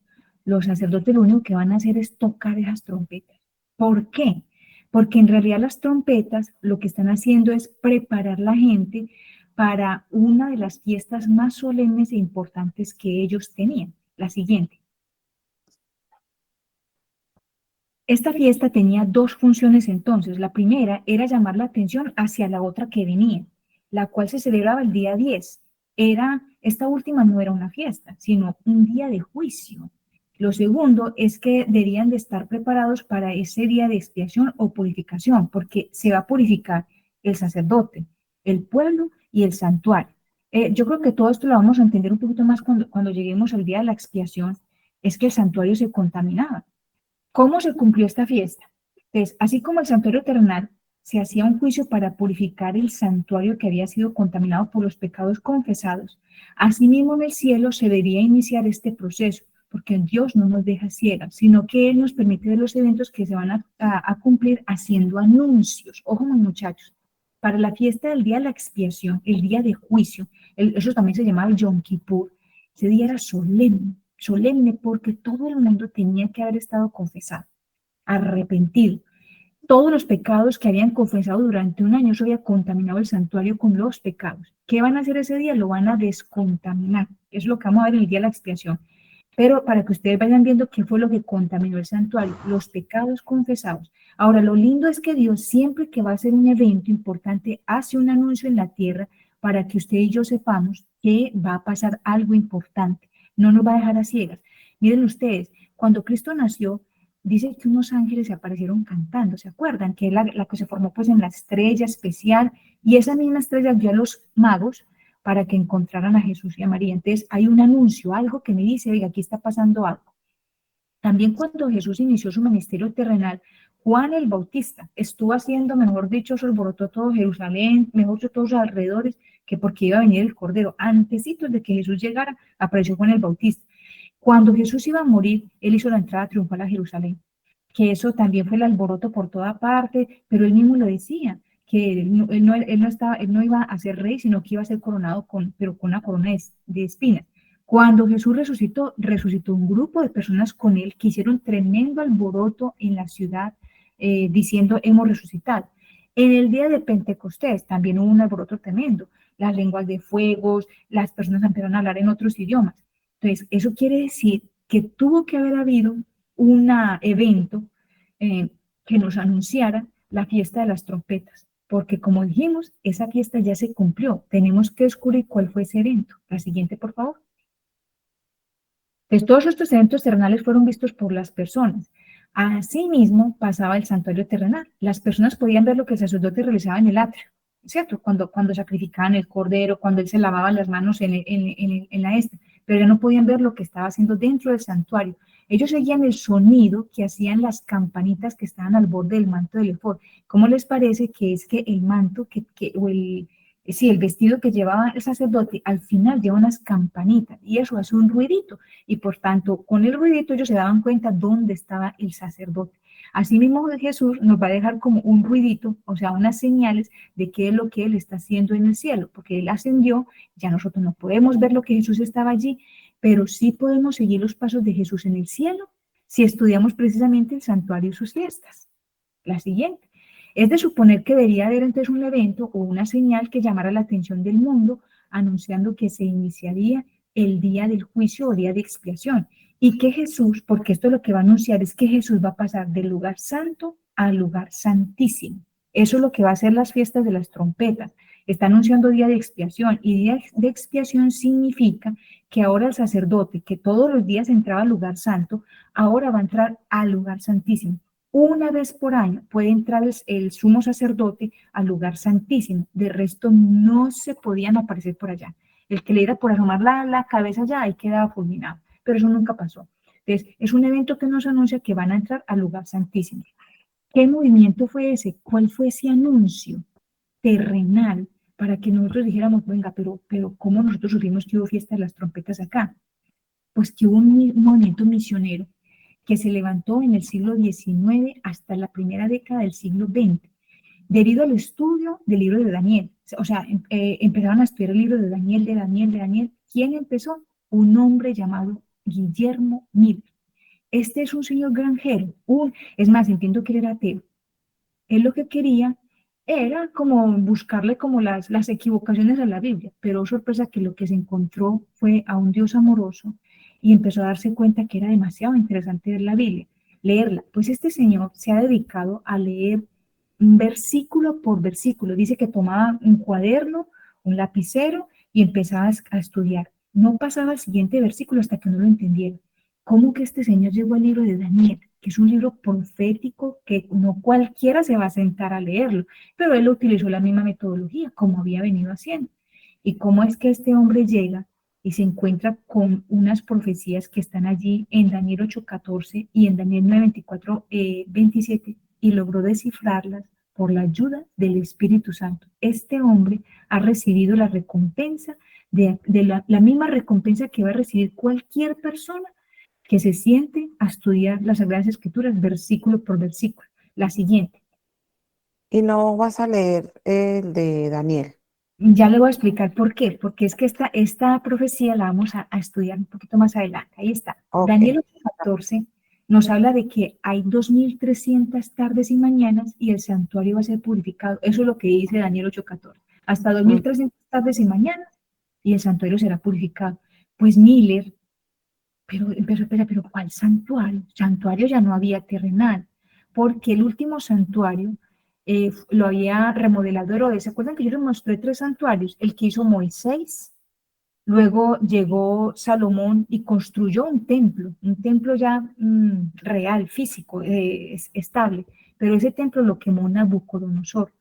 los sacerdotes lo único que van a hacer es tocar esas trompetas. ¿Por qué? Porque en realidad las trompetas lo que están haciendo es preparar la gente para una de las fiestas más solemnes e importantes que ellos tenían, la siguiente. Esta fiesta tenía dos funciones entonces. La primera era llamar la atención hacia la otra que venía, la cual se celebraba el día 10. Esta última no era una fiesta, sino un día de juicio. Lo segundo es que debían de estar preparados para ese día de expiación o purificación, porque se va a purificar el sacerdote, el pueblo y el santuario. Yo creo que todo esto lo vamos a entender un poquito más cuando lleguemos al día de la expiación, es que el santuario se contaminaba. ¿Cómo se cumplió esta fiesta? Entonces, así como el santuario terrenal se hacía un juicio para purificar el santuario que había sido contaminado por los pecados confesados, asimismo en el cielo se debía iniciar este proceso, porque Dios no nos deja ciegas, sino que Él nos permite ver los eventos que se van a cumplir haciendo anuncios. Ojo, mis muchachos, para la fiesta del día de la expiación, el día de juicio, eso también se llamaba el Yom Kippur, ese día era solemne, solemne porque todo el mundo tenía que haber estado confesado, arrepentido. Todos los pecados que habían confesado durante un año, eso había contaminado el santuario con los pecados. ¿Qué van a hacer ese día? Lo van a descontaminar. Es lo que vamos a ver en el día de la expiación. Pero para que ustedes vayan viendo qué fue lo que contaminó el santuario, los pecados confesados. Ahora, lo lindo es que Dios siempre que va a hacer un evento importante, hace un anuncio en la tierra para que usted y yo sepamos que va a pasar algo importante. No nos va a dejar a ciegas. Miren ustedes, cuando Cristo nació, dice que unos ángeles se aparecieron cantando, ¿se acuerdan? Que es la que se formó pues en la estrella especial, y esa misma estrella guió a los magos para que encontraran a Jesús y a María. Entonces hay un anuncio, algo que me dice, oiga, aquí está pasando algo. También cuando Jesús inició su ministerio terrenal, Juan el Bautista estuvo haciendo, mejor dicho, se alborotó todo Jerusalén, mejor dicho, todos los alrededores, que porque iba a venir el Cordero. Antecitos de que Jesús llegara, apareció Juan el Bautista. Cuando Jesús iba a morir, él hizo la entrada triunfal a Jerusalén, que eso también fue el alboroto por toda parte, pero él mismo lo decía, que él no iba a ser rey, sino que iba a ser coronado pero con una corona de espinas. Cuando Jesús resucitó un grupo de personas con él que hicieron tremendo alboroto en la ciudad, diciendo, hemos resucitado. En el día de Pentecostés también hubo un alboroto tremendo, las lenguas de fuegos, las personas empezaron a hablar en otros idiomas. Entonces, eso quiere decir que tuvo que haber habido un evento que nos anunciara la fiesta de las trompetas, porque como dijimos, esa fiesta ya se cumplió. Tenemos que descubrir cuál fue ese evento. La siguiente, por favor. Entonces, todos estos eventos terrenales fueron vistos por las personas. Asimismo, pasaba el santuario terrenal. Las personas podían ver lo que el sacerdote realizaba en el atrio, ¿cierto? Cuando sacrificaban el cordero, cuando él se lavaba las manos en la esta, pero ya no podían ver lo que estaba haciendo dentro del santuario. Ellos seguían el sonido que hacían las campanitas que estaban al borde del manto del efod. ¿Cómo les parece que es que el manto sí, el vestido que llevaba el sacerdote al final lleva unas campanitas y eso hace un ruidito y por tanto con el ruidito ellos se daban cuenta dónde estaba el sacerdote. Asimismo Jesús nos va a dejar como un ruidito, o sea, unas señales de qué es lo que Él está haciendo en el cielo, porque Él ascendió, ya nosotros no podemos ver lo que Jesús estaba allí, pero sí podemos seguir los pasos de Jesús en el cielo si estudiamos precisamente el santuario y sus fiestas. La siguiente. Es de suponer que debería haber entonces un evento o una señal que llamara la atención del mundo, anunciando que se iniciaría el día del juicio o día de expiación. Y que Jesús, porque esto lo que va a anunciar es que Jesús va a pasar del lugar santo al lugar santísimo. Eso es lo que va a hacer las fiestas de las trompetas. está anunciando día de expiación, y día de expiación significa que ahora el sacerdote, que todos los días entraba al lugar santo, ahora va a entrar al lugar santísimo. Una vez por año puede entrar el sumo sacerdote al lugar santísimo, de resto no se podían aparecer por allá. El que le diera por asomar la cabeza allá, ahí quedaba fulminado, pero eso nunca pasó. Entonces, es un evento que nos anuncia que van a entrar al lugar santísimo. ¿Qué movimiento fue ese? ¿Cuál fue ese anuncio terrenal para que nosotros dijéramos, venga, pero ¿cómo nosotros supimos que hubo fiesta de las trompetas acá? Pues que hubo un movimiento misionero que se levantó en el siglo XIX hasta la primera década del siglo XX, debido al estudio del libro de Daniel. O sea, empezaron a estudiar el libro de Daniel. ¿Quién empezó? Un hombre llamado Guillermo Miller. Este es un señor granjero, es más, entiendo que él era ateo. Él lo que quería era como buscarle como las equivocaciones a la Biblia, pero sorpresa que lo que se encontró fue a un Dios amoroso y empezó a darse cuenta que era demasiado interesante ver la Biblia, leerla. Pues este señor se ha dedicado a leer versículo por versículo. Dice que tomaba un cuaderno, un lapicero y empezaba a estudiar. No pasaba al siguiente versículo hasta que no lo entendiera. ¿Cómo que este señor llegó al libro de Daniel, que es un libro profético que no cualquiera se va a sentar a leerlo, pero él utilizó la misma metodología como había venido haciendo? ¿Y cómo es que este hombre llega y se encuentra con unas profecías que están allí en Daniel 8:14 y en Daniel 9:24, 27, y logró descifrarlas por la ayuda del Espíritu Santo? Este hombre ha recibido la recompensa de la misma recompensa que va a recibir cualquier persona que se siente a estudiar las Sagradas Escrituras versículo por versículo. La siguiente. Y no vas a leer el de Daniel. Ya le voy a explicar por qué, porque es que esta profecía la vamos a estudiar un poquito más adelante. Ahí está. Ok. Daniel 8:14 nos habla de que hay 2300 tardes y mañanas y el santuario va a ser purificado. Eso es lo que dice Daniel 8:14. Hasta 2300 tardes y mañanas y el santuario será purificado. Pues Miller, pero ¿cuál santuario? Santuario ya no había terrenal, porque el último santuario lo había remodelado Herodes. ¿Se acuerdan que yo les mostré 3 santuarios? El que hizo Moisés, luego llegó Salomón y construyó un templo ya real, físico, estable, pero ese templo lo quemó Nabucodonosor.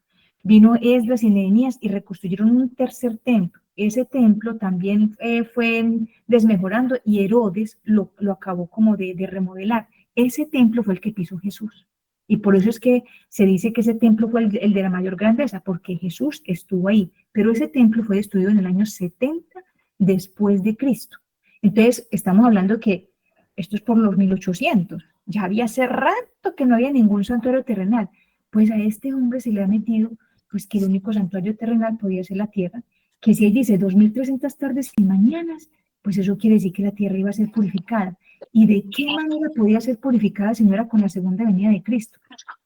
Vino Esdras y Nehemías y reconstruyeron un tercer templo. Ese templo también fue desmejorando y Herodes lo acabó como de remodelar. Ese templo fue el que pisó Jesús. Y por eso es que se dice que ese templo fue el de la mayor grandeza, porque Jesús estuvo ahí. Pero ese templo fue destruido en el año 70 después de Cristo. Entonces, estamos hablando que esto es por los 1800. Ya había hace rato que no había ningún santuario terrenal. Pues a este hombre se le ha metido pues que el único santuario terrenal podía ser la tierra, que si él dice 2300 tardes y mañanas, pues eso quiere decir que la tierra iba a ser purificada. ¿Y de qué manera podía ser purificada, señora, con la segunda venida de Cristo?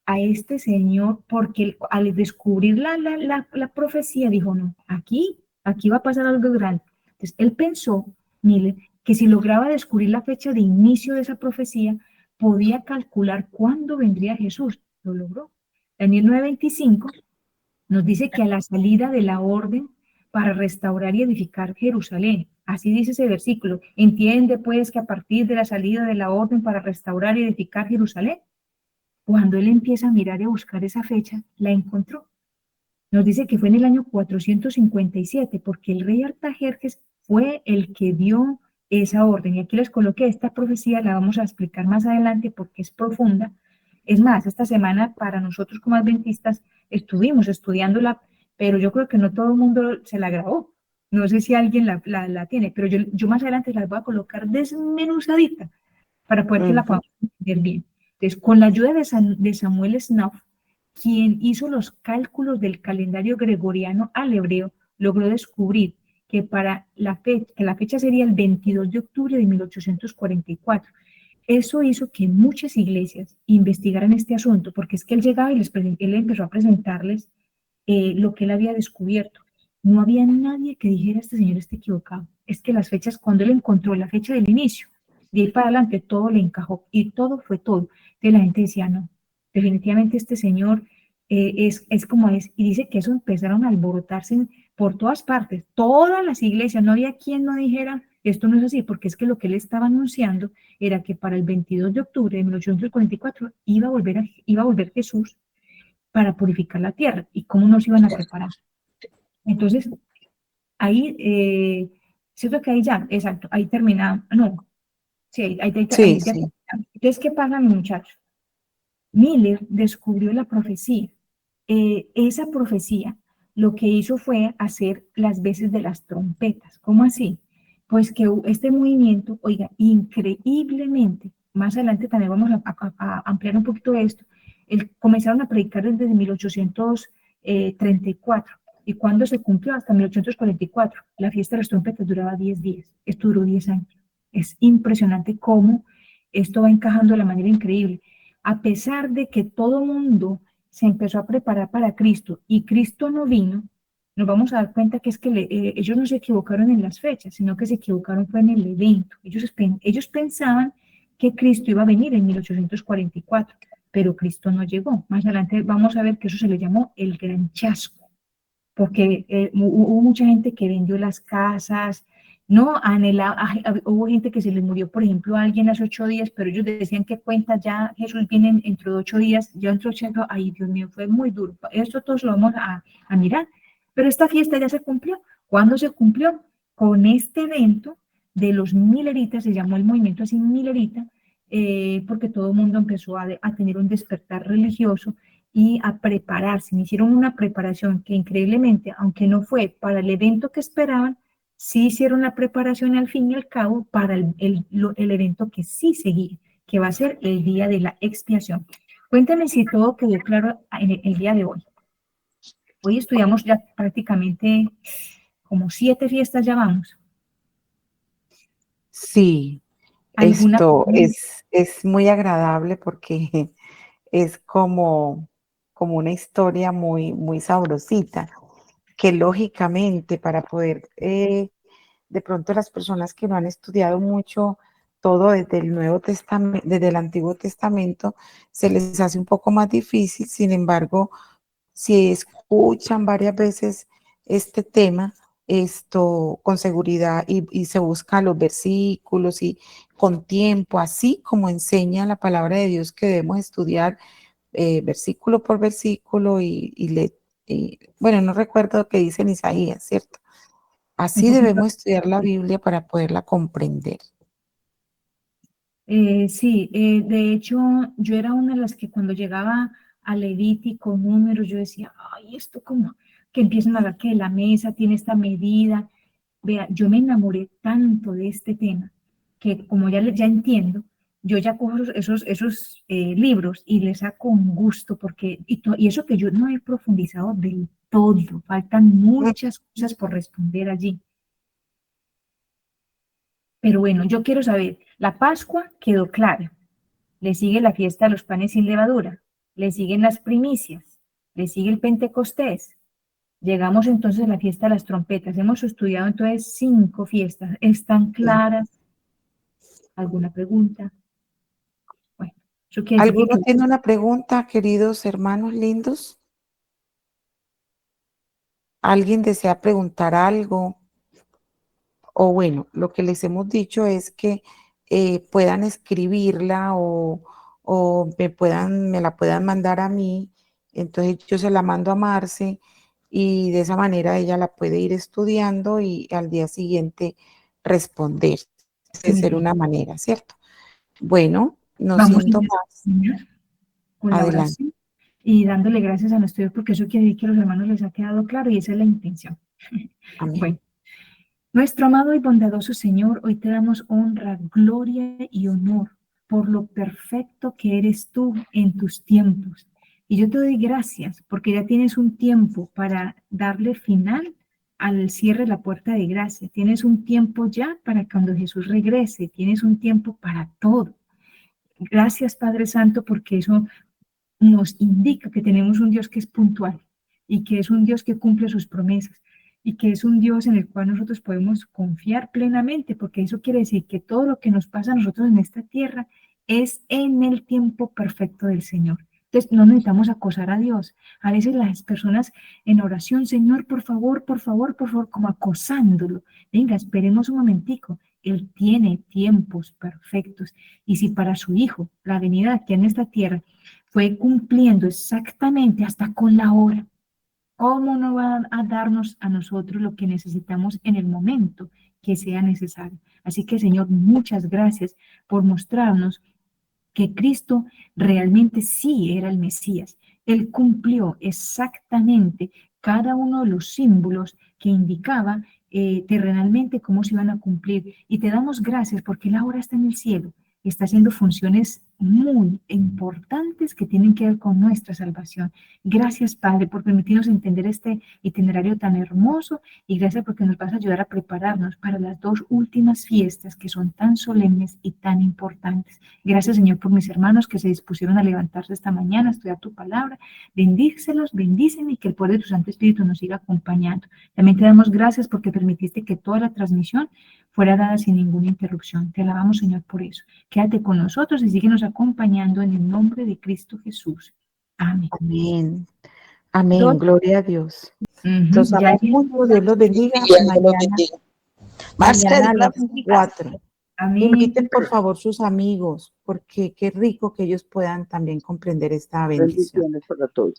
A este señor, porque al descubrir la profecía, dijo, no, aquí va a pasar algo grande. Entonces, él pensó, mire, que si lograba descubrir la fecha de inicio de esa profecía, podía calcular cuándo vendría Jesús. Lo logró. Daniel 9:25 nos dice que a la salida de la orden para restaurar y edificar Jerusalén, así dice ese versículo, entiende pues que a partir de la salida de la orden para restaurar y edificar Jerusalén, cuando él empieza a mirar y a buscar esa fecha, la encontró. Nos dice que fue en el año 457, porque el rey Artajerjes fue el que dio esa orden. Y aquí les coloqué esta profecía, la vamos a explicar más adelante porque es profunda. Es más, esta semana para nosotros como adventistas estuvimos estudiándola, pero yo creo que no todo el mundo se la grabó. No sé si alguien la tiene, pero yo más adelante la voy a colocar desmenuzadita para poder que la podamos entender bien. Entonces, con la ayuda de Samuel Snow, quien hizo los cálculos del calendario gregoriano al hebreo, logró descubrir que la fecha sería el 22 de octubre de 1844. Eso hizo que muchas iglesias investigaran este asunto, porque es que él llegaba y él empezó a presentarles lo que él había descubierto. No había nadie que dijera, este señor está equivocado. Es que las fechas, cuando él encontró la fecha del inicio, de ahí para adelante todo le encajó y todo fue todo. Entonces la gente decía, no, definitivamente este señor es como es, y dice que eso empezaron a alborotarse por todas partes, todas las iglesias, no había quien no dijera, esto no es así, porque es que lo que él estaba anunciando era que para el 22 de octubre de 1844 iba a volver Jesús para purificar la tierra, y cómo nos iban a preparar. Entonces, ahí, siento que ahí ya, exacto, ahí termina, no, sí, ahí Sí, ya sí. termina. Entonces, ¿qué pasa, muchachos? Miller descubrió la profecía. Esa profecía lo que hizo fue hacer las veces de las trompetas. ¿Cómo así? Pues que este movimiento, oiga, increíblemente, más adelante también vamos a ampliar un poquito esto, comenzaron a predicar desde 1834. ¿Y cuándo se cumplió? Hasta 1844. La fiesta de las trompetas duraba 10 días. Esto duró 10 años. Es impresionante cómo esto va encajando de la manera increíble. A pesar de que todo mundo se empezó a preparar para Cristo y Cristo no vino, nos vamos a dar cuenta que es que ellos no se equivocaron en las fechas, sino que se equivocaron fue en el evento. Ellos pensaban que Cristo iba a venir en 1844, pero Cristo no llegó. Más adelante vamos a ver que eso se le llamó el gran chasco, porque hubo mucha gente que vendió las casas, no hubo gente que se les murió, por ejemplo, a alguien hace 8 días, pero ellos decían que cuenta ya, Jesús viene dentro de 8 días, ya dentro de 8 días, ay Dios mío, fue muy duro, esto todos lo vamos a mirar, pero esta fiesta ya se cumplió. ¿Cuándo se cumplió? Con este evento de los mileritas, se llamó el movimiento así milerita, porque todo el mundo empezó a tener un despertar religioso y a prepararse. Me hicieron una preparación que increíblemente, aunque no fue para el evento que esperaban, sí hicieron la preparación al fin y al cabo para el evento que sí seguía, que va a ser el día de la expiación. Cuéntame si todo quedó claro en el día de hoy. Hoy estudiamos ya prácticamente como 7 fiestas ya vamos. Sí, ¿Alguna esto pregunta? es muy agradable porque es como una historia muy, muy sabrosita, que lógicamente para poder, de pronto las personas que no han estudiado mucho todo desde el Nuevo Testamento, desde el Antiguo Testamento, se les hace un poco más difícil. Sin embargo, si escuchan varias veces este tema, esto con seguridad y se buscan los versículos y con tiempo, así como enseña la palabra de Dios que debemos estudiar versículo por versículo bueno, no recuerdo qué dice en Isaías, ¿cierto? Un Así poquito. debemos estudiar la Biblia para poderla comprender. Sí, de hecho, yo era una de las que cuando llegaba a Levítico, números, yo decía, ay, esto como que empiezan a hablar que la mesa tiene esta medida. Vea, yo me enamoré tanto de este tema que como ya entiendo, yo ya cojo esos libros y les saco un gusto porque, y eso que yo no he profundizado del todo, faltan muchas cosas por responder allí. Pero bueno, yo quiero saber, la Pascua quedó clara. Le sigue la fiesta de los panes sin levadura, le siguen las primicias, le sigue el Pentecostés. Llegamos entonces a la fiesta de las trompetas. Hemos estudiado entonces 5 fiestas. ¿Están claras? ¿Alguna pregunta? Bueno, eso quiere decir ¿Alguno que tiene una pregunta, queridos hermanos lindos? ¿Alguien desea preguntar algo? O bueno, lo que les hemos dicho es que puedan escribirla o me la puedan mandar a mí. Entonces yo se la mando a Marce y de esa manera ella la puede ir estudiando y al día siguiente responder. De muy ser bien. una manera, ¿cierto? Bueno, no Vamos a siento empezar más. con la Adelante. oración y dándole gracias a nuestro Dios porque eso quiere decir que a los hermanos les ha quedado claro y esa es la intención. Amén. Bueno. Nuestro amado y bondadoso Señor, hoy te damos honra, gloria y honor por lo perfecto que eres tú en tus tiempos. Y yo te doy gracias porque ya tienes un tiempo para darle final al cierre de la puerta de gracia. Tienes un tiempo ya para cuando Jesús regrese. Tienes un tiempo para todo. Gracias, Padre Santo, porque eso nos indica que tenemos un Dios que es puntual y que es un Dios que cumple sus promesas y que es un Dios en el cual nosotros podemos confiar plenamente, porque eso quiere decir que todo lo que nos pasa a nosotros en esta tierra es en el tiempo perfecto del Señor. Entonces, no necesitamos acosar a Dios. A veces las personas en oración, Señor, por favor, por favor, por favor, como acosándolo. Venga, esperemos un momentico. Él tiene tiempos perfectos. Y si para su Hijo la venida aquí en esta tierra fue cumpliendo exactamente hasta con la hora, ¿cómo no va a darnos a nosotros lo que necesitamos en el momento que sea necesario? Así que, Señor, muchas gracias por mostrarnos que Cristo realmente sí era el Mesías. Él cumplió exactamente cada uno de los símbolos que indicaba terrenalmente cómo se iban a cumplir. Y te damos gracias porque Él ahora está en el cielo, está haciendo funciones muy importantes que tienen que ver con nuestra salvación. Gracias, Padre, por permitirnos entender este itinerario tan hermoso y gracias porque nos vas a ayudar a prepararnos para las dos últimas fiestas que son tan solemnes y tan importantes. Gracias, Señor, por mis hermanos que se dispusieron a levantarse esta mañana, a estudiar tu palabra. Bendícelos, bendíceme y que el poder de tu Santo Espíritu nos siga acompañando. También te damos gracias porque permitiste que toda la transmisión fuera dada sin ninguna interrupción. Te alabamos, Señor, por eso. Quédate con nosotros y síguenos acompañando en el nombre de Cristo Jesús. Amén. Amén. Amén. Dos. Gloria a Dios. Ujú, Los ya amo mucho. Dios los bendiga. Dios los Mañana, bendiga. mañana Marcela, a las 4. Amén. Inviten por favor sus amigos, porque qué rico que ellos puedan también comprender esta bendición. Bendiciones para todos.